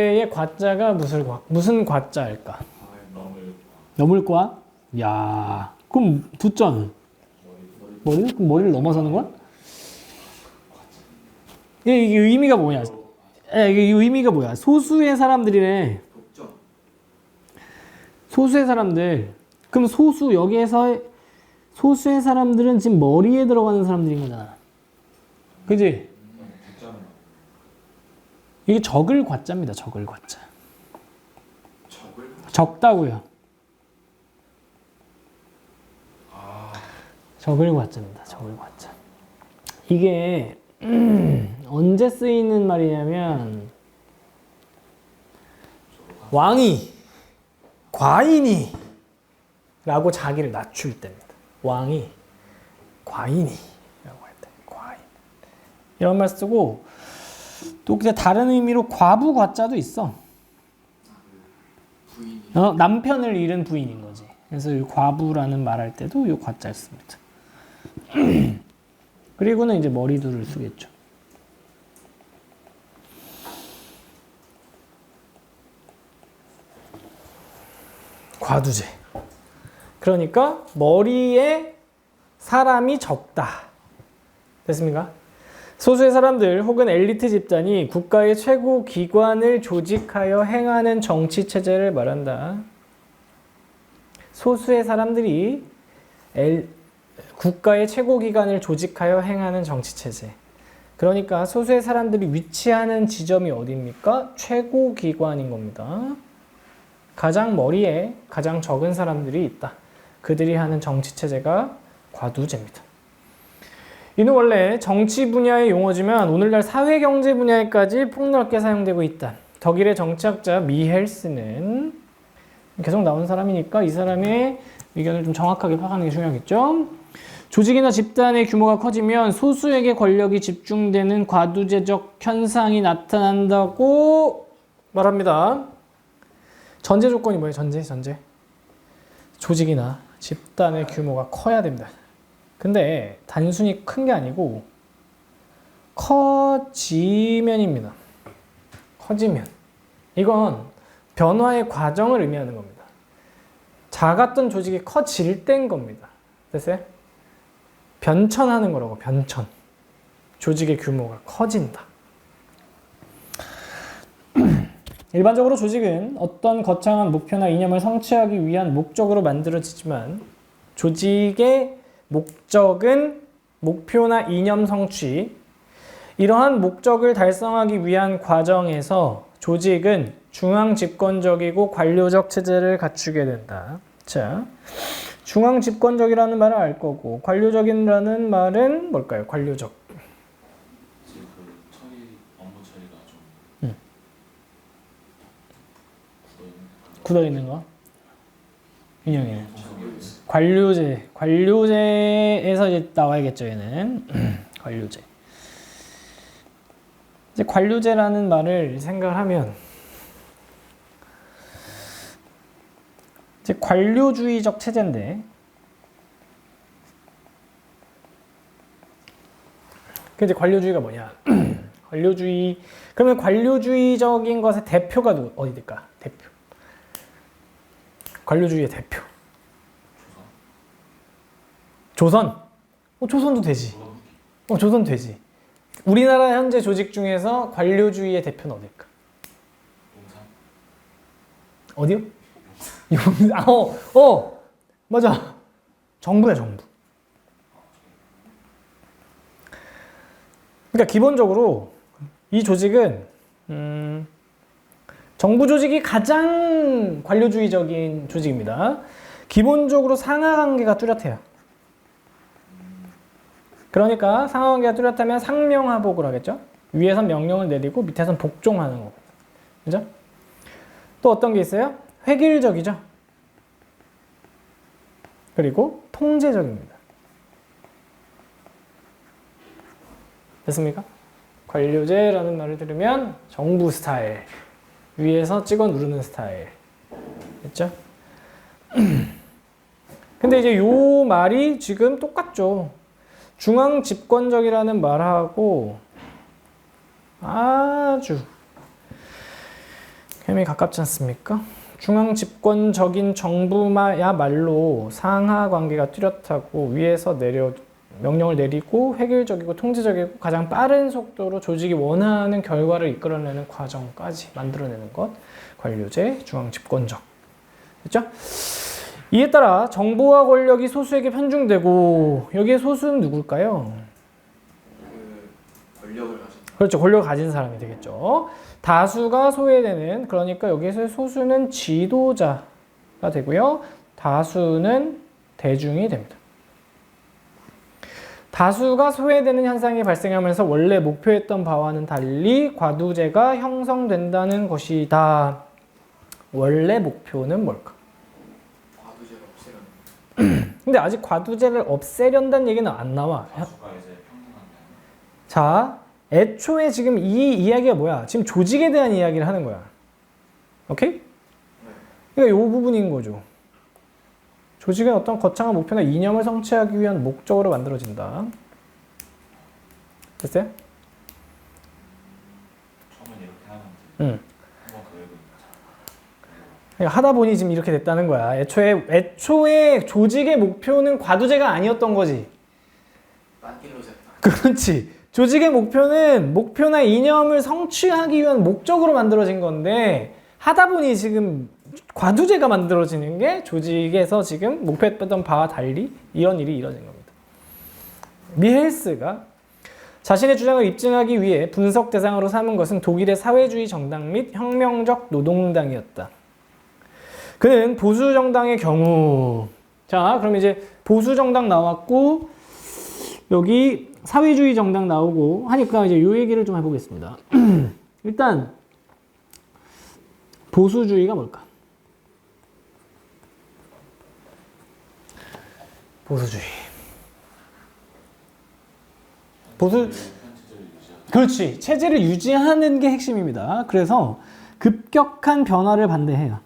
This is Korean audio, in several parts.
의 과자가 무슨 과자일까? 넘을과? 야, 그럼 두자는? 머리? 그럼 머리를 넘어서는 거야? 이게 의미가 뭐냐? 이게 의미가 뭐야? 소수의 사람들이래. 소수의 사람들. 그럼 여기에서 소수의 사람들은 지금 머리에 들어가는 사람들인 거잖아. 그지? 이게 적을 과자입니다. 적을 과자. 적다고요. 적을 과자입니다. 적을 과자. 이게 언제 쓰이는 말이냐면 왕이 과인이 라고 자기를 낮출 때입니다. 왕이 과인이 라고 할 때 과인 이런 말 쓰고 또 그냥 다른 의미로 과부 과자도 있어. 남편을 잃은 부인인 거지. 그래서 이 과부라는 말 할 때도 이 과자를 씁니다. 그리고는 이제 머리둘을 쓰겠죠. 과두제. 그러니까 머리에 사람이 적다. 됐습니까? 소수의 사람들 혹은 엘리트 집단이 국가의 최고 기관을 조직하여 행하는 정치 체제를 말한다. 소수의 사람들이 국가의 최고 기관을 조직하여 행하는 정치 체제. 그러니까 소수의 사람들이 위치하는 지점이 어디입니까? 최고 기관인 겁니다. 가장 머리에 가장 적은 사람들이 있다. 그들이 하는 정치 체제가 과두제입니다. 이는 원래 정치 분야의 용어지만 오늘날 사회경제 분야에까지 폭넓게 사용되고 있다. 독일의 정치학자 미헬스는 계속 나온 사람이니까 이 사람의 의견을 좀 정확하게 파악하는 게 중요하겠죠. 조직이나 집단의 규모가 커지면 소수에게 권력이 집중되는 과두제적 현상이 나타난다고 말합니다. 전제 조건이 뭐예요? 전제. 조직이나 집단의 규모가 커야 됩니다. 근데 단순히 큰 게 아니고 커지면입니다. 커지면. 이건 변화의 과정을 의미하는 겁니다. 작았던 조직이 커질 때인 겁니다. 됐어요? 변천하는 거라고, 변천. 조직의 규모가 커진다. 일반적으로 조직은 어떤 거창한 목표나 이념을 성취하기 위한 목적으로 만들어지지만 조직의 목적은 목표나 이념 성취. 이러한 목적을 달성하기 위한 과정에서 조직은 중앙 집권적이고 관료적 체제를 갖추게 된다. 자, 중앙 집권적이라는 말을 알 거고 관료적이라는 말은 뭘까요? 관료적. 업무 처리가 좀 굳어 있는 거. 인형이네. 관료제에서 이제 나와야겠죠, 얘는. 관료제. 이제 관료제라는 말을 생각하면 이제 관료주의적 체제인데 그 이제 관료주의가 뭐냐? 그러면 관료주의적인 것의 대표가 어디일까? 대표. 관료주의의 대표. 조선? 조선도 되지. 조선 되지. 우리나라 현재 조직 중에서 관료주의의 대표는 어딜까? 어디요? 맞아. 정부야, 정부. 그러니까 기본적으로 이 조직은 정부 조직이 가장 관료주의적인 조직입니다. 기본적으로 상하관계가 뚜렷해요. 그러니까 상하관계가 뚜렷하면 상명하복을 하겠죠. 위에선 명령을 내리고 밑에선 복종하는 거고. 그죠? 또 어떤 게 있어요? 획일적이죠. 그리고 통제적입니다. 됐습니까? 관료제라는 말을 들으면 정부 스타일, 위에서 찍어 누르는 스타일. 됐죠? 근데 이제 요 말이 지금 똑같죠. 중앙 집권적이라는 말하고 아주 햄이 가깝지 않습니까? 중앙 집권적인 정부야말로 상하 관계가 뚜렷하고 위에서 내려 명령을 내리고 획일적이고 통제적이고 가장 빠른 속도로 조직이 원하는 결과를 이끌어내는 과정까지 만들어내는 것. 관료제, 중앙 집권적. 됐죠? 이에 따라 정보와 권력이 소수에게 편중되고 여기에 소수는 누굴까요? 권력을 가진 그렇죠. 권력을 가진 사람이 되겠죠. 다수가 소외되는, 그러니까 여기서 소수는 지도자가 되고요. 다수는 대중이 됩니다. 다수가 소외되는 현상이 발생하면서 원래 목표했던 바와는 달리 과두제가 형성된다는 것이다. 원래 목표는 뭘까? 과두제를 없애려는 근데 아직 과두제를 없애련다는 얘기는 안 나와. 다수가 이제 평등한다. 자, 애초에 지금 이 이야기가 뭐야? 지금 조직에 대한 이야기를 하는 거야. 오케이? 그러니까 이 부분인 거죠. 조직은 어떤 거창한 목표나 이념을 성취하기 위한 목적으로 만들어진다. 됐어요? 처음엔 이렇게 하면 응. 한번 더 해보니까 그러니까 하다 보니 지금 이렇게 됐다는 거야. 애초에 조직의 목표는 과두제가 아니었던 거지. 딴 길로 샜다. 그렇지. 조직의 목표는 목표나 이념을 성취하기 위한 목적으로 만들어진 건데 하다 보니 지금 과두제가 만들어지는 게 조직에서 지금 목표했던 바와 달리 이런 일이 이뤄진 겁니다. 미헬스가 자신의 주장을 입증하기 위해 분석 대상으로 삼은 것은 독일의 사회주의 정당 및 혁명적 노동당이었다. 그는 보수 정당의 경우, 자, 그럼 이제 보수 정당 나왔고 여기 사회주의 정당 나오고 하니까 이제 요 얘기를 좀 해보겠습니다. 일단 보수주의가 뭘까? 보수주의. 그렇지. 체제를 유지하는 게 핵심입니다. 그래서 급격한 변화를 반대해요.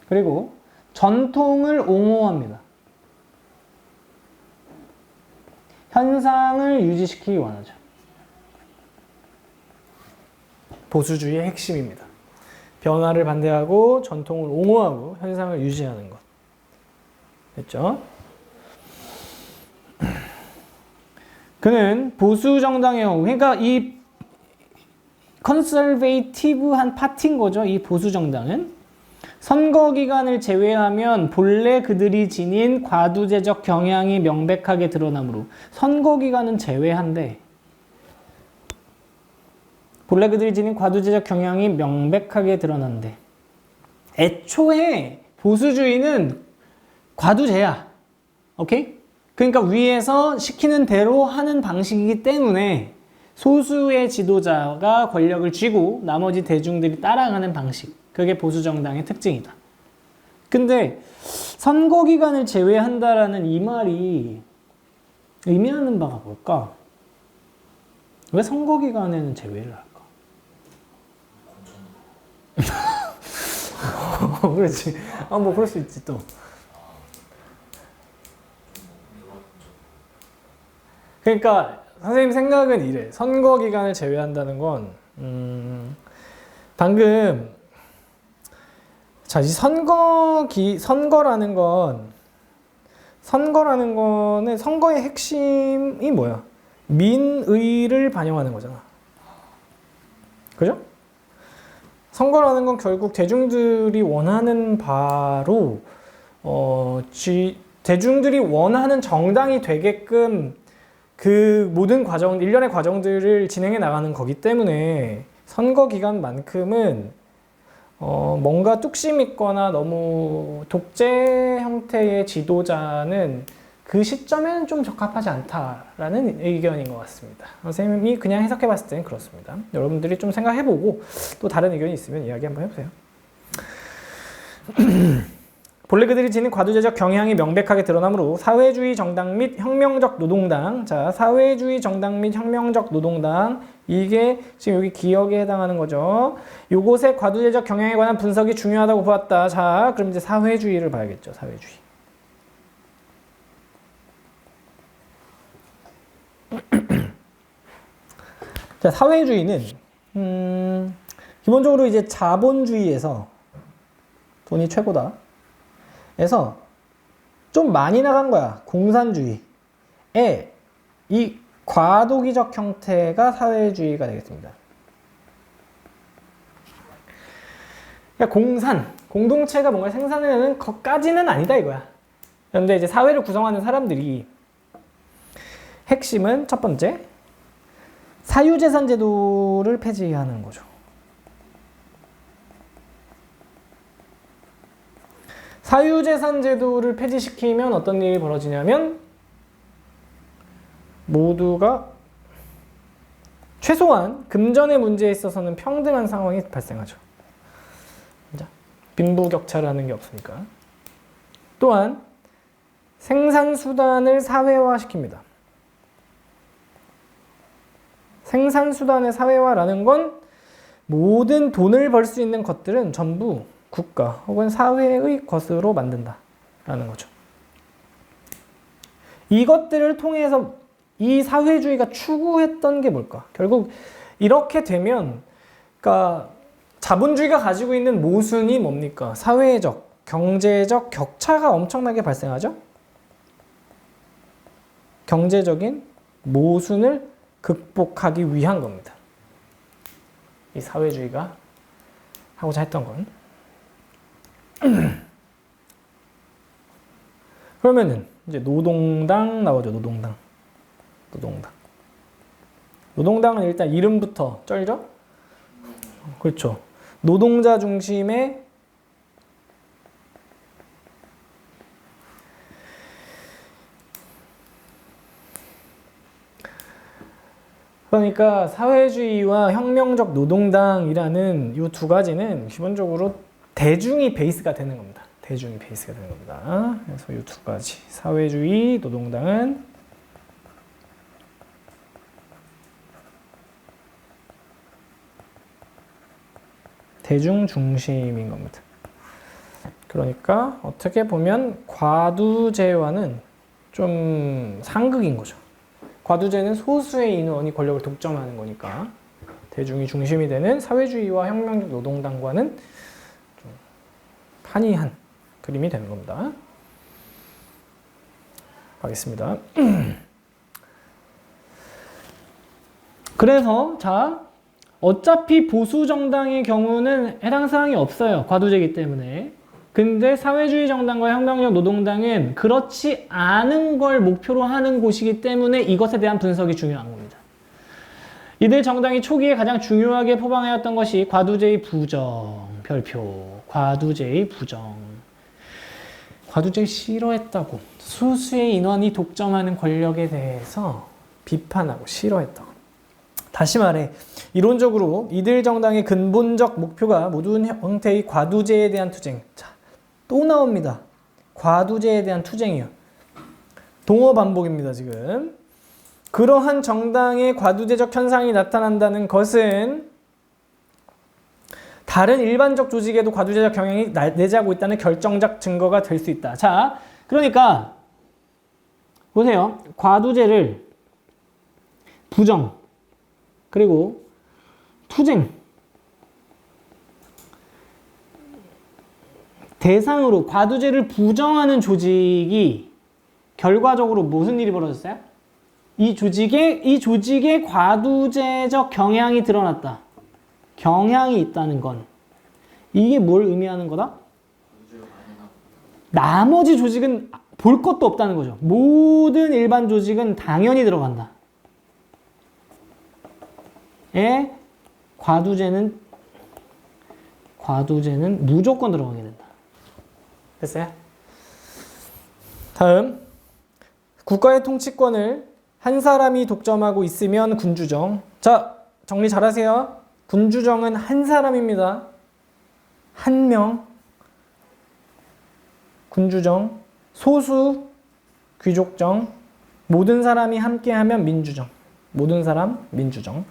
그리고 전통을 옹호합니다. 현상을 유지시키기 원하죠. 보수주의의 핵심입니다. 변화를 반대하고 전통을 옹호하고 현상을 유지하는 것. 됐죠? 그는 보수 정당의 경우, 그러니까 이 컨설베이티브한 파티인 거죠. 이 보수 정당은 선거 기간을 제외하면 본래 그들이 지닌 과두제적 경향이 명백하게 드러나므로 선거 기간은 제외한데 본래 그들이 지닌 과두제적 경향이 명백하게 드러난대. 애초에 보수주의는 과두제야. 오케이? 그러니까 위에서 시키는 대로 하는 방식이기 때문에 소수의 지도자가 권력을 쥐고 나머지 대중들이 따라가는 방식. 그게 보수정당의 특징이다. 근데 선거 기간을 제외한다라는 이 말이 의미하는 바가 뭘까? 왜 선거 기간에는 제외를 할까? 그렇지. 뭐 그럴 수 있지 또. 그러니까 선생님 생각은 이래. 선거 기간을 제외한다는 건 방금 자, 이 선거라는 거는 선거의 핵심이 뭐야? 민의를 반영하는 거잖아. 그죠? 선거라는 건 결국 대중들이 원하는 바로 대중들이 원하는 정당이 되게끔 그 모든 일련의 과정들을 진행해 나가는 거기 때문에 선거 기간만큼은 뭔가 뚝심 있거나 너무 독재 형태의 지도자는 그 시점에는 좀 적합하지 않다라는 의견인 것 같습니다. 선생님이 그냥 해석해 봤을 때는 그렇습니다. 여러분들이 좀 생각해보고 또 다른 의견이 있으면 이야기 한번 해보세요. 본래 그들이 지닌 과두제적 경향이 명백하게 드러나므로 사회주의 정당 및 혁명적 노동당, 자, 사회주의 정당 및 혁명적 노동당, 이게 지금 여기 기역에 해당하는 거죠. 요것의 과두제적 경향에 관한 분석이 중요하다고 보았다. 자, 그럼 이제 사회주의를 봐야겠죠. 사회주의. 자, 사회주의는 기본적으로 이제 자본주의에서 돈이 최고다. 에서 좀 많이 나간 거야. 공산주의에 이 과도기적 형태가 사회주의가 되겠습니다. 그러니까 공동체가 뭔가 생산을 하는 것까지는 아니다 이거야. 그런데 이제 사회를 구성하는 사람들이 핵심은 첫 번째, 사유재산 제도를 폐지하는 거죠. 사유재산 제도를 폐지시키면 어떤 일이 벌어지냐면 모두가 최소한 금전의 문제에 있어서는 평등한 상황이 발생하죠. 빈부격차라는 게 없으니까. 또한 생산수단을 사회화시킵니다. 생산수단의 사회화라는 건 모든 돈을 벌 수 있는 것들은 전부 국가 혹은 사회의 것으로 만든다라는 거죠. 이것들을 통해서 이 사회주의가 추구했던 게 뭘까? 결국 이렇게 되면 그러니까 자본주의가 가지고 있는 모순이 뭡니까? 사회적, 경제적 격차가 엄청나게 발생하죠? 경제적인 모순을 극복하기 위한 겁니다. 이 사회주의가 하고자 했던 건. 그러면은 이제 노동당 나오죠. 노동당은 일단 이름부터 쩔죠? 그렇죠. 노동자 중심의 그러니까 사회주의와 혁명적 노동당이라는 이 두 가지는 기본적으로 대중이 베이스가 되는 겁니다. 대중이 베이스가 되는 겁니다. 그래서 이 두 가지 사회주의, 노동당은 대중 중심인 겁니다. 그러니까 어떻게 보면 과두제와는 좀 상극인 거죠. 과두제는 소수의 인원이 권력을 독점하는 거니까 대중이 중심이 되는 사회주의와 혁명적 노동당과는 좀 판이한 그림이 되는 겁니다. 가겠습니다. 그래서 자 어차피 보수 정당의 경우는 해당 사항이 없어요. 과두제이기 때문에. 근데 사회주의 정당과 혁명적 노동당은 그렇지 않은 걸 목표로 하는 곳이기 때문에 이것에 대한 분석이 중요한 겁니다. 이들 정당이 초기에 가장 중요하게 포방해왔던 것이 과두제의 부정, 별표, 과두제의 부정. 과두제를 싫어했다고. 소수의 인원이 독점하는 권력에 대해서 비판하고 싫어했다고. 다시 말해 이론적으로 이들 정당의 근본적 목표가 모든 형태의 과두제에 대한 투쟁. 자, 또 나옵니다. 과두제에 대한 투쟁이요. 동어 반복입니다, 지금. 그러한 정당의 과두제적 현상이 나타난다는 것은 다른 일반적 조직에도 과두제적 경향이 내재하고 있다는 결정적 증거가 될 수 있다. 자, 그러니까 보세요. 과두제를 부정 그리고 투쟁 대상으로 과두제를 부정하는 조직이 결과적으로 무슨 일이 벌어졌어요? 이 조직에 과두제적 경향이 드러났다. 경향이 있다는 건 이게 뭘 의미하는 거다? 나머지 조직은 볼 것도 없다는 거죠. 모든 일반 조직은 당연히 들어간다. 과두제는 무조건 들어가게 된다. 됐어요? 다음 국가의 통치권을 한 사람이 독점하고 있으면 군주정. 자, 정리 잘하세요. 군주정은 한 사람입니다. 한 명. 군주정. 소수 귀족정. 모든 사람이 함께하면 민주정. 모든 사람 민주정.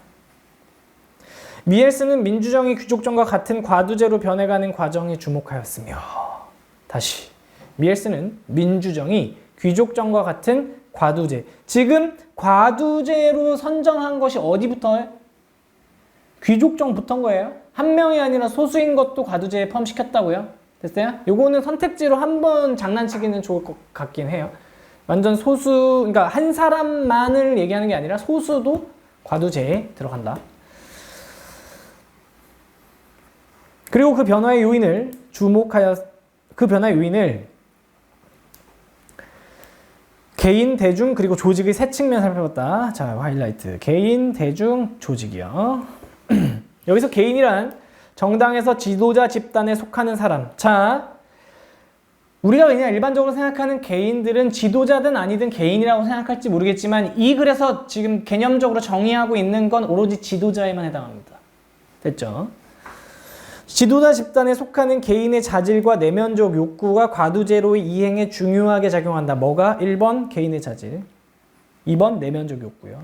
미엘스는 민주정이 귀족정과 같은 과두제로 변해가는 과정에 주목하였으며 다시 미엘스는 민주정이 귀족정과 같은 과두제 지금 과두제로 선정한 것이 어디부터 귀족정 붙은 거예요. 한 명이 아니라 소수인 것도 과두제에 포함시켰다고요. 됐어요? 요거는 선택지로 한번 장난치기는 좋을 것 같긴 해요. 완전 소수, 그러니까 한 사람만을 얘기하는 게 아니라 소수도 과두제에 들어간다. 그리고 그 변화의 요인을 개인, 대중, 그리고 조직의 세 측면 살펴봤다. 자, 하이라이트. 개인, 대중, 조직이요. 여기서 개인이란 정당에서 지도자 집단에 속하는 사람. 자, 우리가 그냥 일반적으로 생각하는 개인들은 지도자든 아니든 개인이라고 생각할지 모르겠지만 이 글에서 지금 개념적으로 정의하고 있는 건 오로지 지도자에만 해당합니다. 됐죠? 지도자 집단에 속하는 개인의 자질과 내면적 욕구가 과두제로의 이행에 중요하게 작용한다. 뭐가? 1번 개인의 자질, 2번 내면적 욕구요.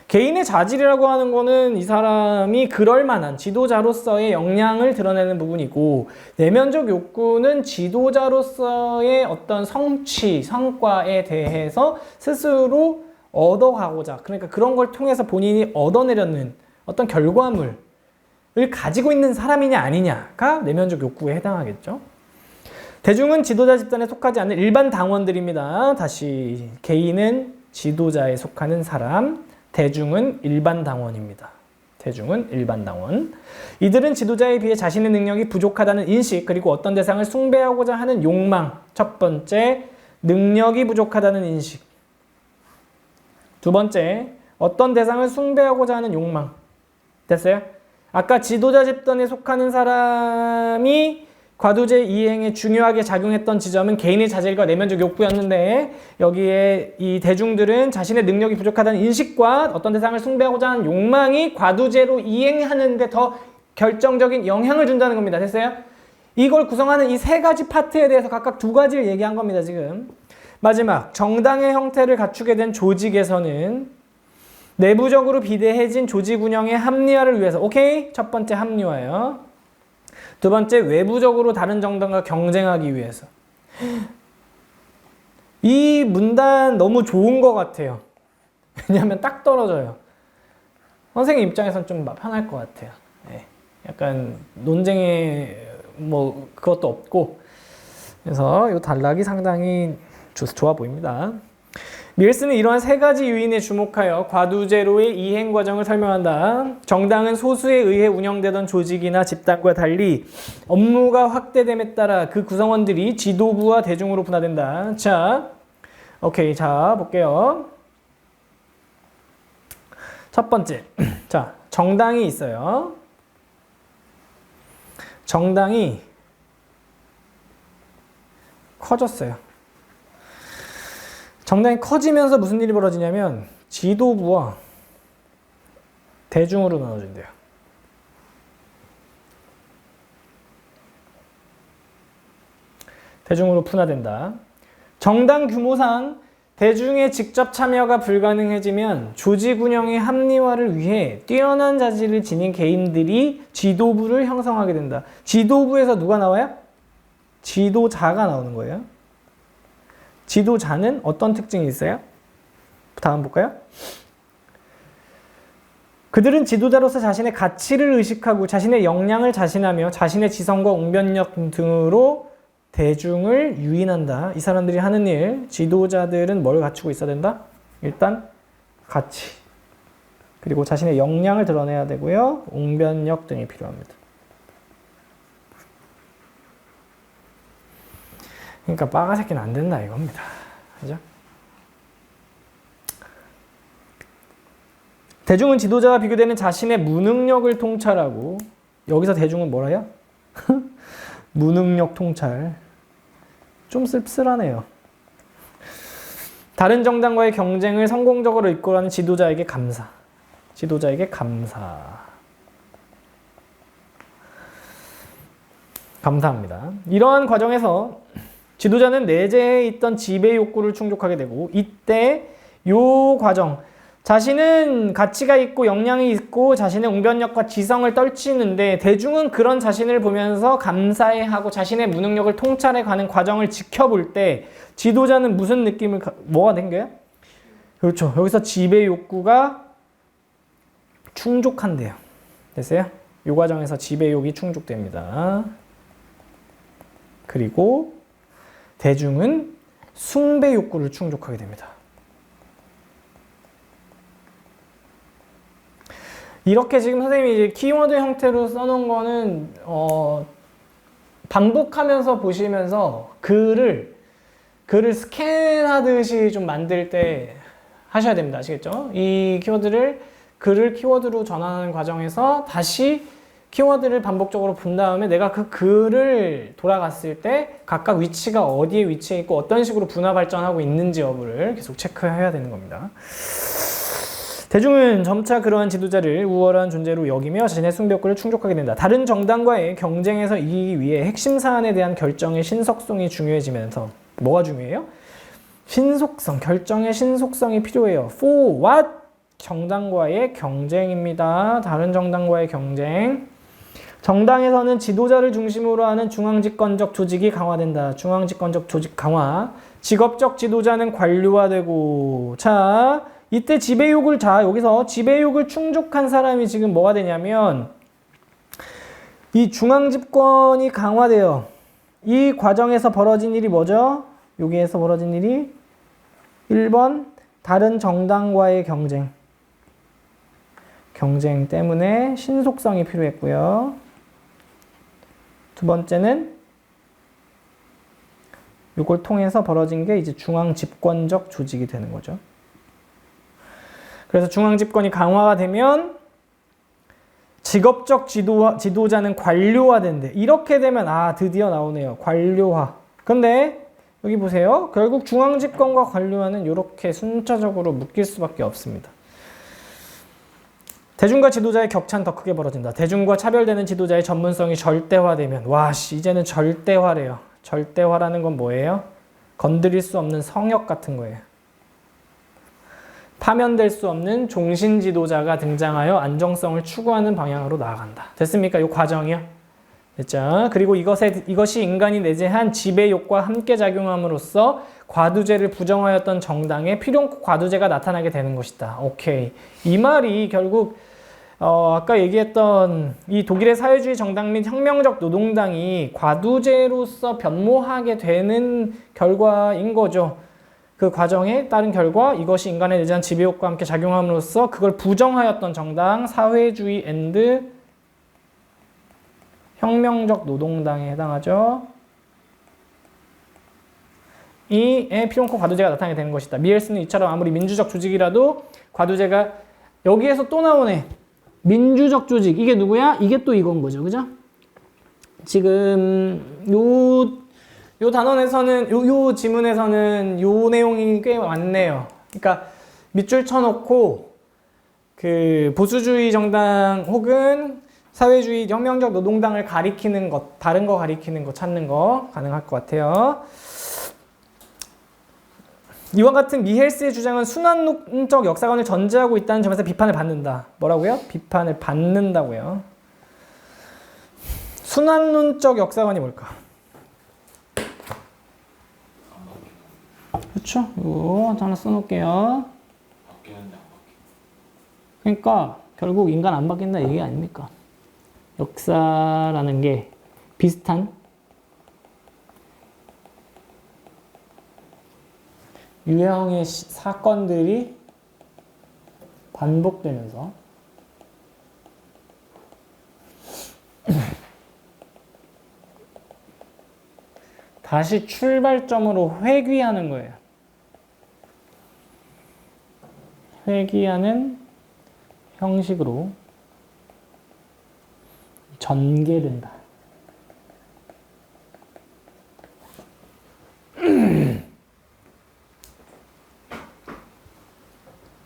개인의 자질이라고 하는 거는 이 사람이 그럴만한 지도자로서의 역량을 드러내는 부분이고, 내면적 욕구는 지도자로서의 어떤 성취, 성과에 대해서 스스로 얻어가고자, 그러니까 그런 걸 통해서 본인이 얻어내려는 어떤 결과물을 가지고 있는 사람이냐 아니냐가 내면적 욕구에 해당하겠죠. 대중은 지도자 집단에 속하지 않는 일반 당원들입니다. 다시 개인은 지도자에 속하는 사람, 대중은 일반 당원입니다. 대중은 일반 당원. 이들은 지도자에 비해 자신의 능력이 부족하다는 인식, 그리고 어떤 대상을 숭배하고자 하는 욕망. 첫 번째, 능력이 부족하다는 인식. 두 번째, 어떤 대상을 숭배하고자 하는 욕망. 됐어요? 아까 지도자 집단에 속하는 사람이 과두제 이행에 중요하게 작용했던 지점은 개인의 자질과 내면적 욕구였는데, 여기에 이 대중들은 자신의 능력이 부족하다는 인식과 어떤 대상을 숭배하고자 하는 욕망이 과두제로 이행하는 데 더 결정적인 영향을 준다는 겁니다. 됐어요? 이걸 구성하는 이 세 가지 파트에 대해서 각각 두 가지를 얘기한 겁니다. 지금 마지막, 정당의 형태를 갖추게 된 조직에서는 내부적으로 비대해진 조직 운영의 합리화를 위해서, 오케이? 첫 번째 합리화예요. 두 번째, 외부적으로 다른 정당과 경쟁하기 위해서. 이 문단 너무 좋은 것 같아요. 왜냐하면 딱 떨어져요. 선생님 입장에서는 좀 편할 것 같아요. 네. 약간 논쟁에 뭐 그것도 없고, 그래서 이 단락이 상당히 좋아 보입니다. 밀스는 이러한 세 가지 요인에 주목하여 과두제로의 이행 과정을 설명한다. 정당은 소수에 의해 운영되던 조직이나 집단과 달리 업무가 확대됨에 따라 그 구성원들이 지도부와 대중으로 분화된다. 자, 오케이. 자, 볼게요. 첫 번째. 자, 정당이 있어요. 정당이 커졌어요. 정당이 커지면서 무슨 일이 벌어지냐면 지도부와 대중으로 나눠진대요. 대중으로 분화된다. 정당 규모상 대중의 직접 참여가 불가능해지면 조직 운영의 합리화를 위해 뛰어난 자질을 지닌 개인들이 지도부를 형성하게 된다. 지도부에서 누가 나와요? 지도자가 나오는 거예요. 지도자는 어떤 특징이 있어요? 다음 볼까요? 그들은 지도자로서 자신의 가치를 의식하고 자신의 역량을 자신하며 자신의 지성과 웅변력 등으로 대중을 유인한다. 이 사람들이 하는 일, 지도자들은 뭘 갖추고 있어야 된다? 일단 가치, 그리고 자신의 역량을 드러내야 되고요. 웅변력 등이 필요합니다. 그러니까 빠가새끼는 안 된다 이겁니다. 그죠? 대중은 지도자와 비교되는 자신의 무능력을 통찰하고, 여기서 대중은 뭐라 해요? 무능력 통찰. 좀 씁쓸하네요. 다른 정당과의 경쟁을 성공적으로 이끌어가는 지도자에게 감사. 지도자에게 감사. 감사합니다. 이러한 과정에서 지도자는 내재해 있던 지배 욕구를 충족하게 되고, 이때 요 과정, 자신은 가치가 있고 역량이 있고 자신의 웅변력과 지성을 떨치는데 대중은 그런 자신을 보면서 감사해하고 자신의 무능력을 통찰해가는 과정을 지켜볼 때 지도자는 무슨 느낌을, 뭐가 생겨요? 그렇죠. 여기서 지배 욕구가 충족한대요. 됐어요? 이 과정에서 지배욕이 충족됩니다. 그리고 대중은 숭배 욕구를 충족하게 됩니다. 이렇게 지금 선생님이 이제 키워드 형태로 써놓은 거는 반복하면서 보시면서 글을 스캔하듯이 좀 만들 때 하셔야 됩니다. 아시겠죠? 이 키워드를 글을 키워드로 전환하는 과정에서 다시 키워드를 반복적으로 본 다음에 내가 그 글을 돌아갔을 때 각각 위치가 어디에 위치해 있고 어떤 식으로 분화 발전하고 있는지 여부를 계속 체크해야 되는 겁니다. 대중은 점차 그러한 지도자를 우월한 존재로 여기며 자신의 숭배욕구를 충족하게 된다. 다른 정당과의 경쟁에서 이기기 위해 핵심 사안에 대한 결정의 신속성이 중요해지면서 뭐가 중요해요? 신속성, 결정의 신속성이 필요해요. For what? 정당과의 경쟁입니다. 다른 정당과의 경쟁. 정당에서는 지도자를 중심으로 하는 중앙집권적 조직이 강화된다. 중앙집권적 조직 강화. 직업적 지도자는 관료화되고. 자, 이때 지배욕을, 여기서 지배욕을 충족한 사람이 지금 뭐가 되냐면 이 중앙집권이 강화돼요. 이 과정에서 벌어진 일이 뭐죠? 여기에서 벌어진 일이 1번 다른 정당과의 경쟁. 경쟁 때문에 신속성이 필요했고요. 두 번째는 이걸 통해서 벌어진 게 이제 중앙집권적 조직이 되는 거죠. 그래서 중앙집권이 강화가 되면 직업적 지도자는 관료화된대. 이렇게 되면 드디어 나오네요. 관료화. 근데 여기 보세요. 결국 중앙집권과 관료화는 이렇게 순차적으로 묶일 수밖에 없습니다. 대중과 지도자의 격차는 더 크게 벌어진다. 대중과 차별되는 지도자의 전문성이 절대화되면 이제는 절대화래요. 절대화라는 건 뭐예요? 건드릴 수 없는 성역 같은 거예요. 파면될 수 없는 종신 지도자가 등장하여 안정성을 추구하는 방향으로 나아간다. 됐습니까? 이 과정이요. 됐죠? 그리고 이것이 인간이 내재한 지배욕과 함께 작용함으로써 과두제를 부정하였던 정당에 필연코 과두제가 나타나게 되는 것이다. 오케이. 이 말이 결국 아까 얘기했던 이 독일의 사회주의 정당 및 혁명적 노동당이 과두제로서 변모하게 되는 결과인 거죠. 그 과정에 따른 결과 이것이 인간에 내재한 지배욕과 함께 작용함으로써 그걸 부정하였던 정당 사회주의 앤드 혁명적 노동당에 해당하죠. 이에 필연코 과두제가 나타나게 되는 것이다. 미엘스는 이처럼 아무리 민주적 조직이라도 과두제가 여기에서 또 나오네. 민주적 조직. 이게 누구야? 이게 또 이건 거죠. 그죠? 지금 요 단원에서는 요 지문에서는 요 내용이 꽤 많네요. 그러니까 밑줄 쳐놓고 그 보수주의 정당 혹은 사회주의 혁명적 노동당을 가리키는 것, 다른 거 가리키는 거 찾는 거 가능할 것 같아요. 이와 같은 미헬스의 주장은 순환론적 역사관을 전제하고 있다는 점에서 비판을 받는다. 뭐라고요? 비판을 받는다고요. 순환론적 역사관이 뭘까? 그렇죠? 이거 하나 써놓을게요. 바뀌었는데 안 그러니까 결국 인간 안 바뀐다 얘기 아닙니까? 역사라는 게 비슷한 유형의 사건들이 반복되면서 다시 출발점으로 회귀하는 거예요. 회귀하는 형식으로 전개된다.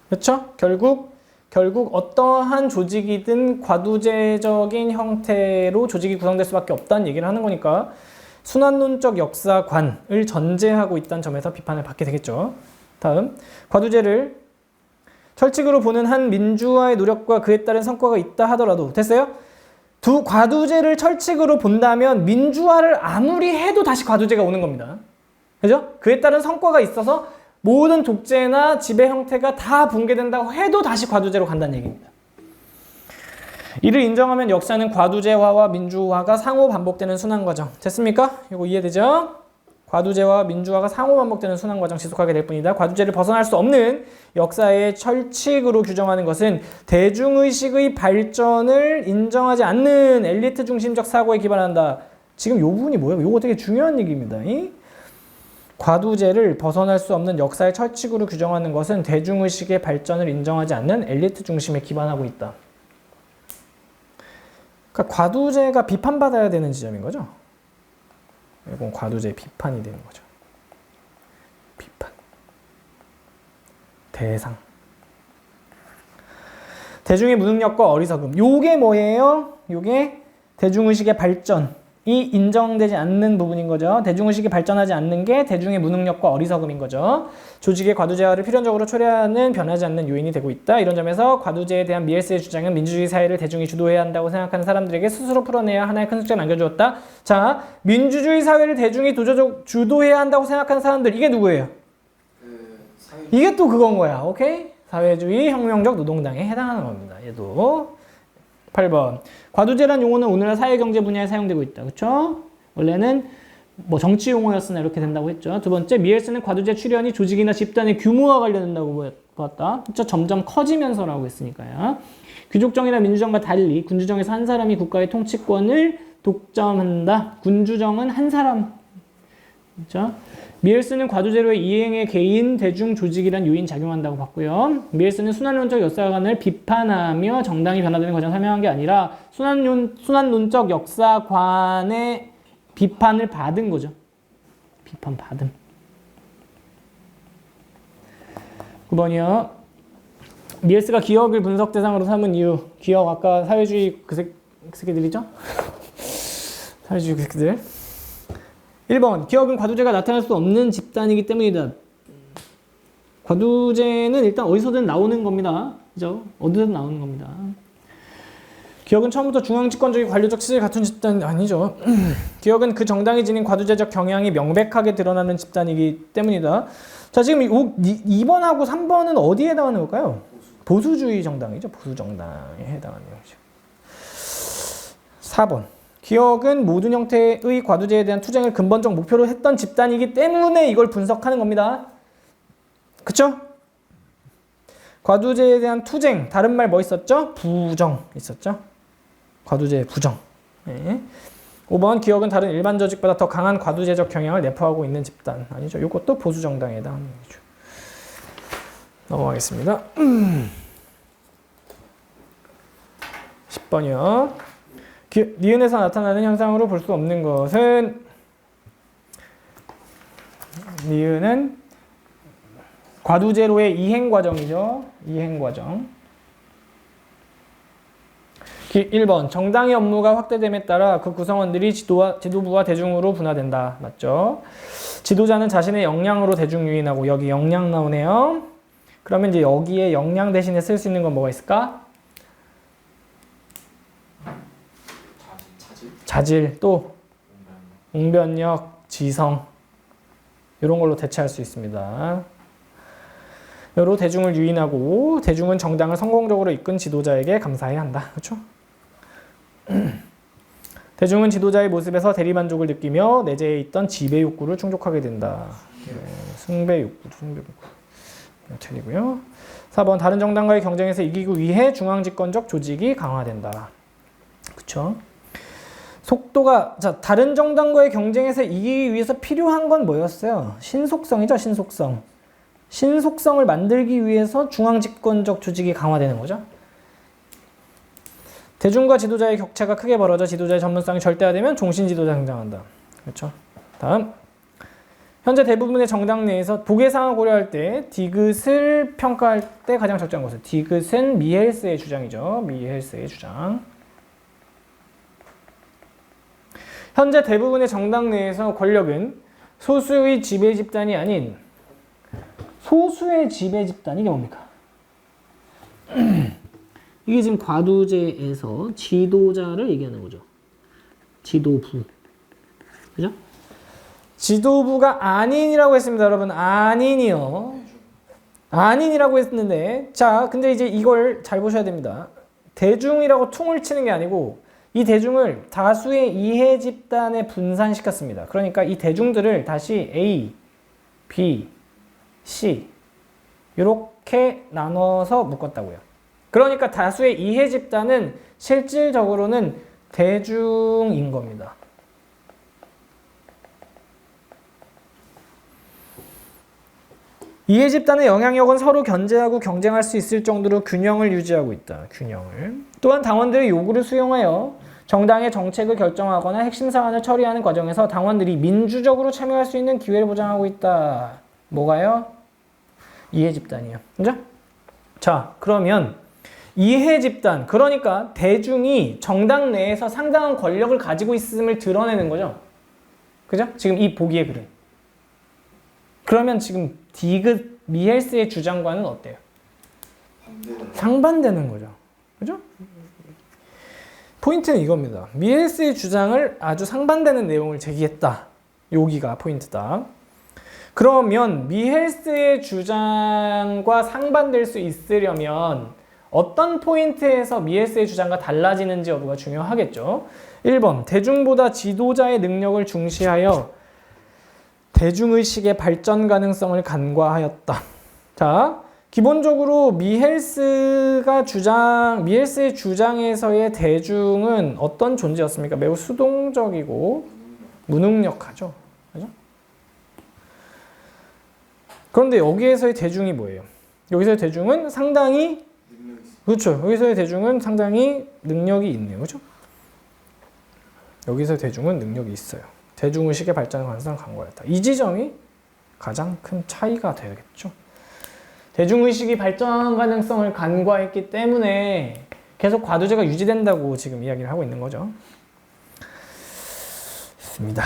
그렇죠? 결국 어떠한 조직이든 과두제적인 형태로 조직이 구성될 수밖에 없다는 얘기를 하는 거니까 순환론적 역사관을 전제하고 있다는 점에서 비판을 받게 되겠죠. 다음, 과두제를 철칙으로 보는 한 민주화의 노력과 그에 따른 성과가 있다 하더라도 됐어요? 과두제를 철칙으로 본다면 민주화를 아무리 해도 다시 과두제가 오는 겁니다. 그죠? 그에 따른 성과가 있어서 모든 독재나 지배 형태가 다 붕괴된다고 해도 다시 과두제로 간다는 얘기입니다. 이를 인정하면 역사는 과두제화와 민주화가 상호 반복되는 순환 과정. 됐습니까? 이거 이해되죠? 과두제와 민주화가 상호 반복되는 순환 과정 지속하게 될 뿐이다. 과두제를 벗어날 수 없는 역사의 철칙으로 규정하는 것은 대중의식의 발전을 인정하지 않는 엘리트 중심적 사고에 기반한다. 지금 이 부분이 뭐예요? 이거 되게 중요한 얘기입니다. 과두제를 벗어날 수 없는 역사의 철칙으로 규정하는 것은 대중의식의 발전을 인정하지 않는 엘리트 중심에 기반하고 있다. 그러니까 과두제가 비판받아야 되는 지점인 거죠. 이건 과두제의 비판이 되는 거죠. 비판. 대상. 대중의 무능력과 어리석음. 요게 뭐예요? 요게 대중의식의 발전이 인정되지 않는 부분인 거죠. 대중의식이 발전하지 않는 게 대중의 무능력과 어리석음인 거죠. 조직의 과두제화를 필연적으로 초래하는 변하지 않는 요인이 되고 있다. 이런 점에서 과두제에 대한 미엘스의 주장은 민주주의 사회를 대중이 주도해야 한다고 생각하는 사람들에게 스스로 풀어내야 하나의 큰 숙제를 남겨주었다. 자, 민주주의 사회를 대중이 주도해야 한다고 생각하는 사람들, 이게 누구예요? 이게 또 그건 거야. 오케이? 사회주의 혁명적 노동당에 해당하는 겁니다. 얘도. 8번. 과두제란 용어는 오늘날 사회경제 분야에 사용되고 있다. 그렇죠? 원래는 뭐 정치 용어였으나 이렇게 된다고 했죠. 두 번째, 미엘스는 과두제 출현이 조직이나 집단의 규모와 관련된다고 보았다. 그렇죠? 점점 커지면서라고 했으니까요. 귀족정이나 민주정과 달리 군주정에서 한 사람이 국가의 통치권을 독점한다. 군주정은 한 사람. 그렇죠? 미엘스는 과두제로의 이행에 개인, 대중, 조직이란 요인 작용한다고 봤고요. 미엘스는 순환론적 역사관을 비판하며 정당이 변화되는 과정을 설명한 게 아니라 순환론적 역사관의 비판을 받은 거죠. 비판 받음. 9번이요. 미엘스가 기억을 분석 대상으로 삼은 이유. 기억 아까 사회주의 그 새끼들이죠? 사회주의 그 새끼들. 1번. 기억은 과두제가 나타날 수 없는 집단이기 때문이다. 과두제는 일단 어디서든 나오는 겁니다. 그죠? 어디서든 나오는 겁니다. 기억은 처음부터 중앙집권적인 관료적 체제를 갖춘 집단이 아니죠. 기억은 그 정당이 지닌 과두제적 경향이 명백하게 드러나는 집단이기 때문이다. 자, 지금 2번하고 3번은 어디에 해당하는 걸까요? 보수주의 정당이죠. 보수정당에 해당하는 거죠. 4번. 기억은 모든 형태의 과두제에 대한 투쟁을 근본적 목표로 했던 집단이기 때문에 이걸 분석하는 겁니다. 그쵸? 과두제에 대한 투쟁, 다른 말 뭐 있었죠? 부정 있었죠? 과두제의 부정. 네. 5번, 기억은 다른 일반 조직보다 더 강한 과두제적 경향을 내포하고 있는 집단. 아니죠. 이것도 보수정당에 해당하는 거죠. 넘어가겠습니다. 10번이요. 니은에서 나타나는 현상으로 볼 수 없는 것은 니은은 과두제로의 이행 과정이죠. 이행 과정. 1번. 정당의 업무가 확대됨에 따라 그 구성원들이 지도부와 대중으로 분화된다. 맞죠? 지도자는 자신의 역량으로 대중 유인하고, 여기 역량 나오네요. 그러면 이제 여기에 역량 대신에 쓸 수 있는 건 뭐가 있을까? 자질, 또 웅변력, 지성, 이런 걸로 대체할 수 있습니다. 여러 대중을 유인하고, 대중은 정당을 성공적으로 이끈 지도자에게 감사해야 한다. 그렇죠? 대중은 지도자의 모습에서 대리만족을 느끼며 내재해 있던 지배 욕구를 충족하게 된다. 네, 숭배 욕구. 틀리고요. 4번. 다른 정당과의 경쟁에서 이기기 위해 중앙집권적 조직이 강화된다. 그렇죠? 속도가, 자, 다른 정당과의 경쟁에서 이기기 위해서 필요한 건 뭐였어요? 신속성이죠, 신속성. 신속성을 만들기 위해서 중앙집권적 조직이 강화되는 거죠. 대중과 지도자의 격차가 크게 벌어져 지도자의 전문성이 절대화되면 종신지도자 등장한다. 그렇죠? 다음. 현재 대부분의 정당 내에서 보계상을 고려할 때 디귿을 평가할 때 가장 적절한 것은, 디귿은 미헬스의 주장이죠. 미헬스의 주장. 현재 대부분의 정당 내에서 권력은 소수의 지배 집단이 아닌 소수의 지배 집단. 이게 뭡니까? 이게 지금 과두제에서 지도자를 얘기하는 거죠. 지도부. 그죠? 지도부가 아닌이라고 했습니다, 여러분. 아닌이요. 아닌이라고 했는데, 자, 근데 이제 이걸 잘 보셔야 됩니다. 대중이라고 퉁을 치는 게 아니고 이 대중을 다수의 이해 집단에 분산시켰습니다. 그러니까 이 대중들을 다시 A, B, C 이렇게 나눠서 묶었다고요. 그러니까 다수의 이해 집단은 실질적으로는 대중인 겁니다. 이해 집단의 영향력은 서로 견제하고 경쟁할 수 있을 정도로 균형을 유지하고 있다. 균형을. 또한 당원들의 요구를 수용하여 정당의 정책을 결정하거나 핵심 사안을 처리하는 과정에서 당원들이 민주적으로 참여할 수 있는 기회를 보장하고 있다. 뭐가요? 이해 집단이요. 그죠? 자, 그러면 이해 집단, 그러니까 대중이 정당 내에서 상당한 권력을 가지고 있음을 드러내는 거죠. 그죠? 지금 이 보기의 글은. 그러면 지금 디귿 미헬스의 주장과는 어때요? 상반되는 거죠. 그죠? 포인트는 이겁니다. 미헬스의 주장을 아주 상반되는 내용을 제기했다. 여기가 포인트다. 그러면 미헬스의 주장과 상반될 수 있으려면 어떤 포인트에서 미헬스의 주장과 달라지는지 여부가 중요하겠죠. 1번, 대중보다 지도자의 능력을 중시하여 대중의식의 발전 가능성을 간과하였다. 자, 기본적으로 미헬스의 주장에서의 대중은 어떤 존재였습니까? 매우 수동적이고 무능력하죠. 그죠? 그런데 여기에서의 대중이 뭐예요? 여기서의 대중은 상당히 그렇죠. 여기서의 대중은 상당히 능력이 있네요. 그죠? 여기서의 대중은 능력이 있어요. 대중의식의 발전 가능성을 간과했다. 이 지점이 가장 큰 차이가 되겠죠. 대중의식이 발전 가능성을 간과했기 때문에 계속 과두제가 유지된다고 지금 이야기를 하고 있는 거죠. 있습니다.